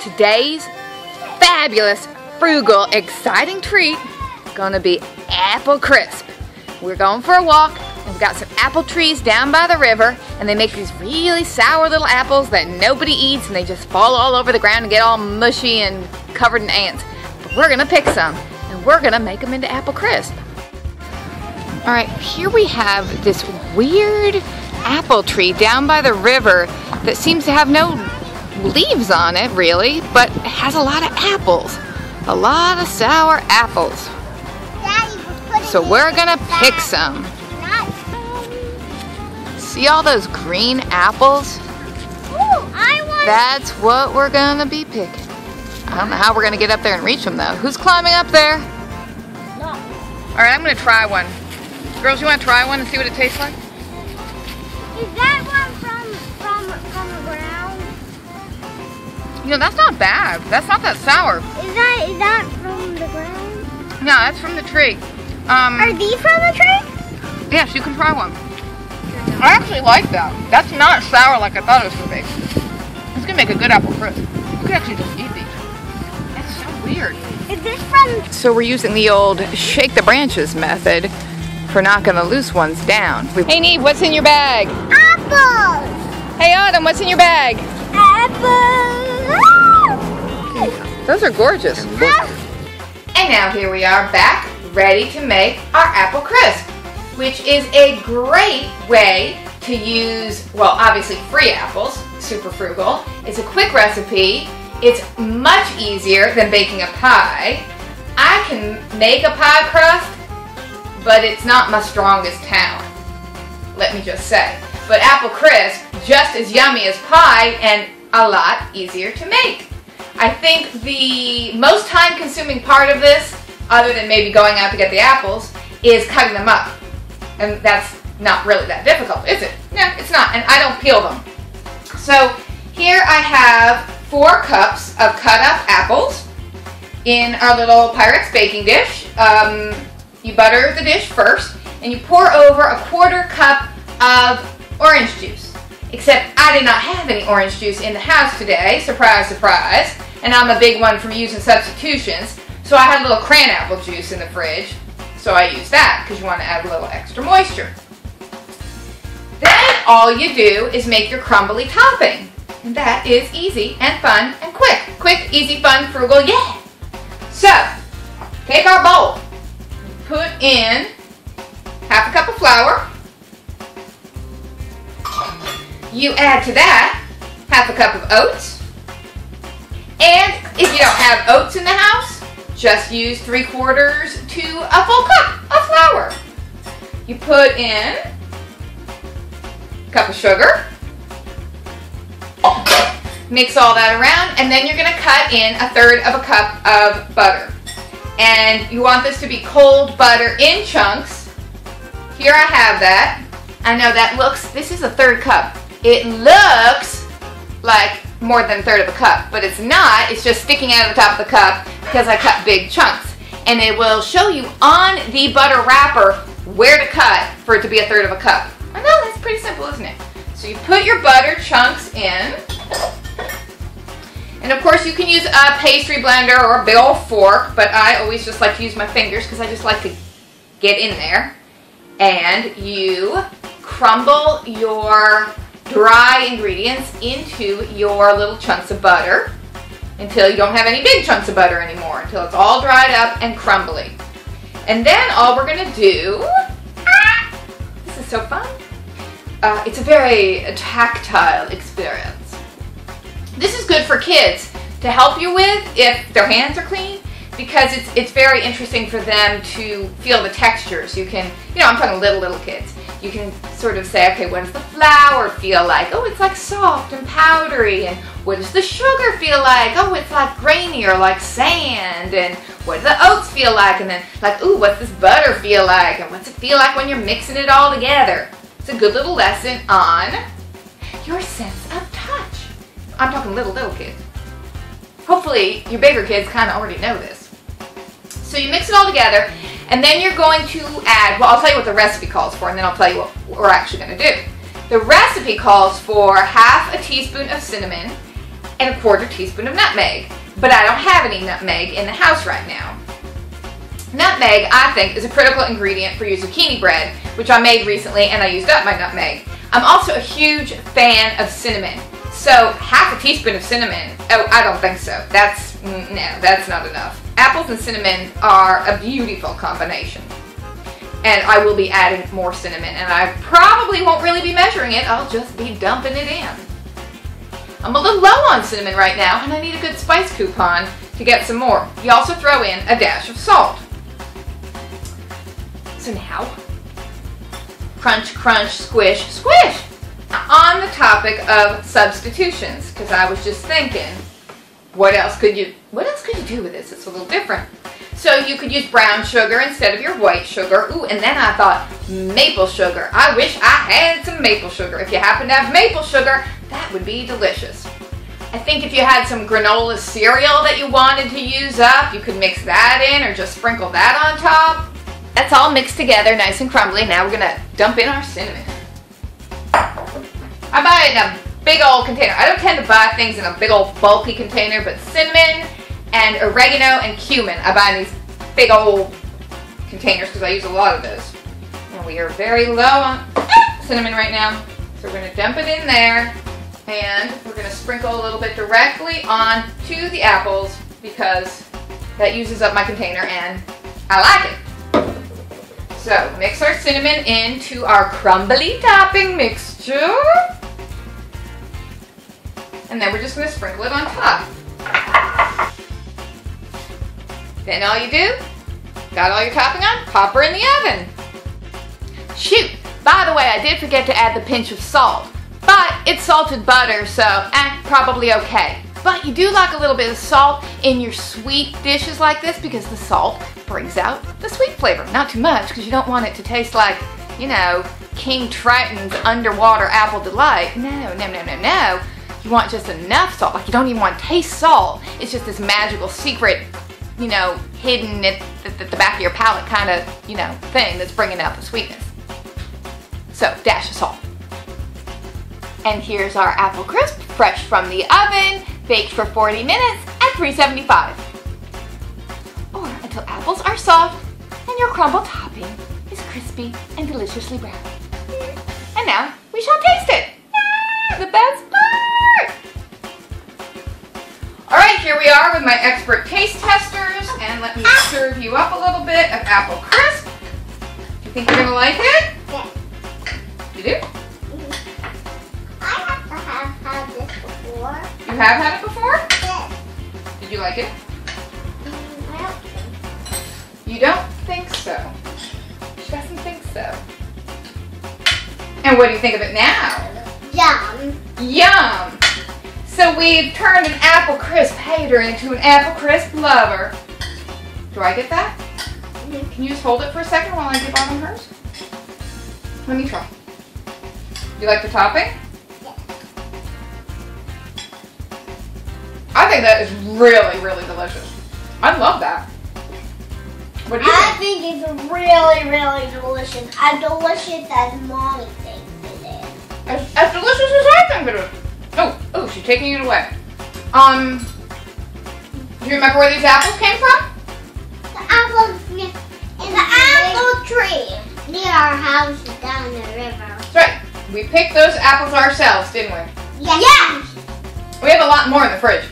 Today's fabulous, frugal, exciting treat gonna be apple crisp. We're going for a walk and we've got some apple trees down by the river, and they make these really sour little apples that nobody eats, and they just fall all over the ground and get all mushy and covered in ants. But we're gonna pick some and we're gonna make them into apple crisp. All right, here we have this weird apple tree down by the river that seems to have no leaves on it really, but it has a lot of apples. A lot of sour apples. So we're gonna pick some. See all those green apples? That's what we're gonna be picking. I don't know how we're gonna get up there and reach them though. Who's climbing up there? No. All right, I'm gonna try one. Girls, you wanna try one and see what it tastes like? Is that one from the ground? You know, that's not bad. That's not that sour. Is that from the ground? No, that's from the tree. Are these from the tree? Yes, you can try one. I actually like that. That's not sour like I thought it was going to be. It's going to make a good apple crisp. You could actually just eat these. That's so weird. Is this from... So we're using the old shake the branches method for knocking the loose ones down. Hey Neve, what's in your bag? Apples! Hey Autumn, what's in your bag? Apples! Those are gorgeous. And now here we are back, ready to make our apple crisp, which is a great way to use, well, obviously free apples, super frugal. It's a quick recipe. It's much easier than baking a pie. I can make a pie crust, but it's not my strongest talent, let me just say. But apple crisp, just as yummy as pie and a lot easier to make. I think the most time-consuming part of this, other than maybe going out to get the apples, is cutting them up. And that's not really that difficult, is it? No, it's not, and I don't peel them. So here I have 4 cups of cut up apples in our little Pyrex baking dish. You butter the dish first, and you pour over a 1/4 cup of orange juice. Except I did not have any orange juice in the house today, surprise, surprise. And I'm a big one from using substitutions. So I had a little cranapple juice in the fridge. So I used that because you want to add a little extra moisture. Then all you do is make your crumbly topping. And that is easy and fun and quick. Quick, easy, fun, frugal, yeah! So, take our bowl. Put in 1/2 cup of flour. You add to that 1/2 cup of oats. And if you don't have oats in the house, just use 3/4 to a full cup of flour. You put in a cup of sugar. Mix all that around, and then you're going to cut in 1/3 of a cup of butter. And you want this to be cold butter in chunks. Here I have that. I know that looks, this is 1/3 cup. It looks like more than 1/3 of a cup, but it's not. It's just sticking out of the top of the cup because I cut big chunks. And it will show you on the butter wrapper where to cut for it to be 1/3 of a cup. I know, that's pretty simple, isn't it? So you put your butter chunks in. And of course you can use a pastry blender or a big old fork, but I always just like to use my fingers because I just like to get in there. And you crumble your dry ingredients into your little chunks of butter until you don't have any big chunks of butter anymore, until it's all dried up and crumbly. And then all we're going to do, this is so fun, it's a very tactile experience. This is good for kids to help you with if their hands are clean, because it's very interesting for them to feel the textures. You can, you know, I'm talking little kids. You can sort of say, okay, what does the flour feel like? Oh, it's like soft and powdery. And what does the sugar feel like? Oh, it's like grainy or like sand. And what do the oats feel like? And then like, ooh, what's this butter feel like? And what's it feel like when you're mixing it all together? It's a good little lesson on your sense of touch. I'm talking little kids. Hopefully your bigger kids kind of already know this. So you mix it all together, and then you're going to add, well, I'll tell you what the recipe calls for, and then I'll tell you what we're actually going to do. The recipe calls for 1/2 teaspoon of cinnamon, and a 1/4 teaspoon of nutmeg. But I don't have any nutmeg in the house right now. Nutmeg, I think, is a critical ingredient for your zucchini bread, which I made recently and I used up my nutmeg. I'm also a huge fan of cinnamon. So 1/2 teaspoon of cinnamon, oh, I don't think so. No, that's not enough. Apples and cinnamon are a beautiful combination. And I will be adding more cinnamon, and I probably won't really be measuring it. I'll just be dumping it in. I'm a little low on cinnamon right now, and I need a good spice coupon to get some more. You also throw in a dash of salt. So now, crunch, crunch, squish, squish. Now, on the topic of substitutions, because I was just thinking, what else could you do with this? It's a little different. So you could use brown sugar instead of your white sugar. Ooh, and then I thought maple sugar. I wish I had some maple sugar. If you happen to have maple sugar, that would be delicious. I think if you had some granola cereal that you wanted to use up, you could mix that in or just sprinkle that on top. That's all mixed together, nice and crumbly. Now we're gonna dump in our cinnamon. I buy it in a big old container. I don't tend to buy things in a big old bulky container, but cinnamon and oregano and cumin I buy in these big old containers because I use a lot of those. And we are very low on cinnamon right now, so we're going to dump it in there, and we're going to sprinkle a little bit directly onto the apples because that uses up my container and I like it. So mix our cinnamon into our crumbly topping mixture, and then we're just going to sprinkle it on top. Then all you do, got all your topping on, pop her in the oven. Shoot, by the way, I did forget to add the pinch of salt, but it's salted butter, so probably okay. But you do like a little bit of salt in your sweet dishes like this because the salt brings out the sweet flavor. Not too much because you don't want it to taste like, you know, King Triton's underwater apple delight. No, no, no, no, no. You want just enough salt. Like you don't even want to taste salt. It's just this magical secret, you know, hidden at the back of your palate kind of, you know, thing that's bringing out the sweetness. So, dash of salt. And here's our apple crisp, fresh from the oven, baked for 40 minutes at 375. Or until apples are soft and your crumble topping is crispy and deliciously brown. And now, we shall taste it. The best part! Alright, here we are with my expert taste testers, and let me serve you up a little bit of apple crisp. You think you're going to like it? Yeah. You do? I have to have had this before. You have had it before? Yes. Did you like it? I don't think. You don't think so. She doesn't think so. And what do you think of it now? Yum. Yum! So we've turned an apple crisp hater into an apple crisp lover. Do I get that? Mm-hmm. Can you just hold it for a second while I dip on hers? Let me try. Do you like the topping? Yeah. I think that is really, really delicious. I love that. What do you I think? think it's really, really delicious. As delicious as Mommy thinks it is. As delicious as I think it is. Oh, she's taking it away. Do you remember where these apples came from? The apples in the apple tree near our house down the river. That's right. We picked those apples ourselves, didn't we? Yes. Yes. We have a lot more in the fridge.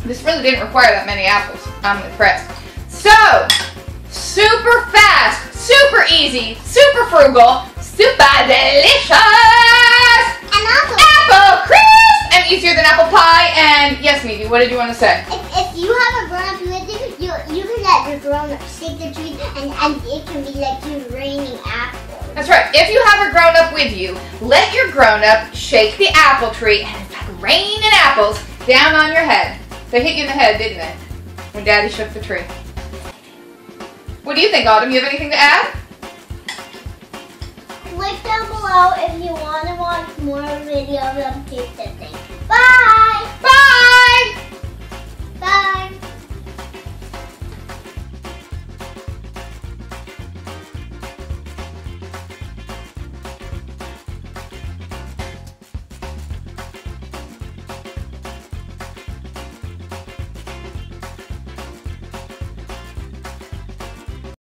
This really didn't require that many apples. I'm impressed. So, super fast, super easy, super frugal, super delicious, And also, apple crisp, and easier than apple pie. And yes, Meavy, what did you want to say? if you have a grown-up with you, you can let your grown-up shake the tree, and it can be like you raining apples. That's right. If you have a grown-up with you, let your grown-up shake the apple tree, and it's like raining apples down on your head. They hit you in the head, didn't they? When Daddy shook the tree. What do you think, Autumn? You have anything to add? Click down below if you want to watch more videos of taste testing. Bye! Bye!